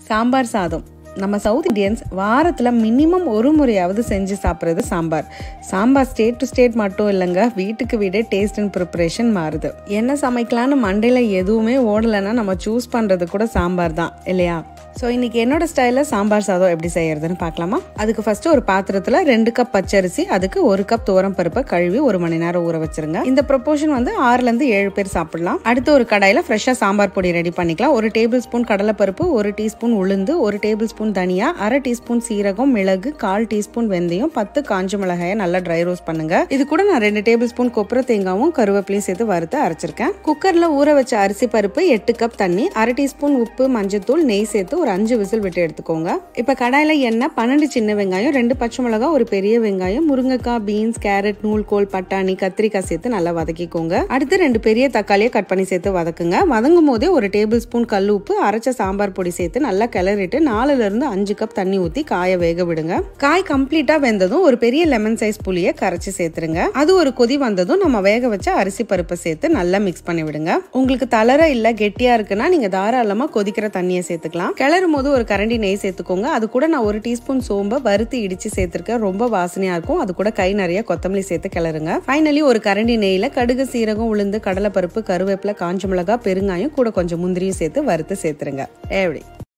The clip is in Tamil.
சாம்பார் சாதம். நம்ம சவுத் இண்டியன்ஸ் வாரத்தில் மினிமம் ஒரு முறையாவது செஞ்சு சாப்பிட்றது sambar. Sambar state to state மட்டும் இல்லைங்க, வீட்டுக்கு வீடே டேஸ்ட் அண்ட் ப்ரிப்பரேஷன் மாறுது. என்ன சமைக்கலான்னு மண்டையில் எதுவுமே ஓடலைன்னா நம்ம சூஸ் பண்ணுறது கூட சாம்பார் தான் இல்லையா? ஸோ இன்றைக்கி என்னோட ஸ்டைலில் சாம்பார் சாதம் எப்படி செய்யறதுன்னு பார்க்கலாமா? அதுக்கு ஃபஸ்ட்டு ஒரு பாத்திரத்தில் 2 கப் பச்சரிசி, அதுக்கு 1 கப் துவரம் பருப்பை கழுவி 1 மணி நேரம் ஊற வச்சிருங்க. இந்த ப்ரொப்போர்ஷன் 6லேருந்து 7 பேர் சாப்பிடலாம். அடுத்து ஒரு கடாயில் ஃப்ரெஷ்ஷாக சாம்பார் பொடி ரெடி பண்ணிக்கலாம். 1 டேபிள் ஸ்பூன் கடலைப்பருப்பு, 1 டீஸ்பூன் உளுந்து, 1 டேபிள் ஸ்பூன் தனியா, 1/2 டீஸ்பூன் சீரகம், மிளகு, 1/4 டீஸ்பூன் வெந்தயம், 10 காஞ்ச மிளகாயை நல்லா ட்ரை ரோஸ்ட் பண்ணுங்க. இது கூட நான் 2 டேபிள் ஸ்பூன் கொப்பரை தேங்காவும் கருவேப்பிலையும் சேர்த்து வறுத்து அரைச்சிருக்கேன். குக்கர்ல ஊற வச்ச அரிசி பருப்பு, 8 கப் தண்ணி, 1/2 டீஸ்பூன் உப்பு, மஞ்சத்தூள், நெய் சேர்த்து ஒரு 5 விசில் விட்டு எடுத்துக்கோங்க. இப்ப கடாயில எண்ணெய், 12 சின்ன வெங்காயம், 2 பச்சை மிளகாய், ஒரு பெரிய வெங்காயம், முருங்கைக்காய், பீன்ஸ், கேரட், நூல்கோல், பட்டாணி, கத்திரிக்காய் சேர்த்து நல்லா வதக்கிக்கோங்க. அடுத்து 2 பெரிய தக்காளியை கட் பண்ணி சேர்த்து வதக்குங்க. வதங்கும் போதே 1 டேபிள் ஸ்பூன் கல் உப்பு, அரைச்ச சாம்பார் பொடி சேர்த்து நல்லா கிளறிட்டு 4லேருந்து 5 கப் தண்ணி ஊத்தி காய வேக விடுங்க. காய் கம்ப்ளீட்டா வெந்ததும் ஒரு பெரிய லெமன் சைஸ் புளியை கரைச்சி சேர்த்துருங்க. அது ஒரு கொதி வந்ததும் நம்ம வேக வச்ச அரிசி பருப்பை சேர்த்து நல்லா மிக்ஸ் பண்ணி விடுங்க. உங்களுக்கு தளர இல்ல கெட்டியா இருக்குன்னா நீங்க தாராளமா கொதிக்கிற தண்ணியை சேர்த்துக்கலாம். கிளறும் போது ஒரு கரண்டி நெய் சேர்த்துக்கோங்க. அது கூட நான் 1 டீஸ்பூன் சோம்பை வறுத்து இடிச்சு சேர்த்திருக்கேன். ரொம்ப வாசனையா இருக்கும். அது கூட கை நிறைய கொத்தமல்லி சேர்த்து கிளறுங்க. ஃபைனலி ஒரு கரண்டி நெய்ல கடுகு, சீரகம், உளுந்து, கடலைப்பருப்பு, கருவேப்பிலை, காஞ்ச மிளகாய், பெருங்காயம், கூட கொஞ்சம் முந்திரியும் சேர்த்து வறுத்து சேர்த்துருங்க. எப்படி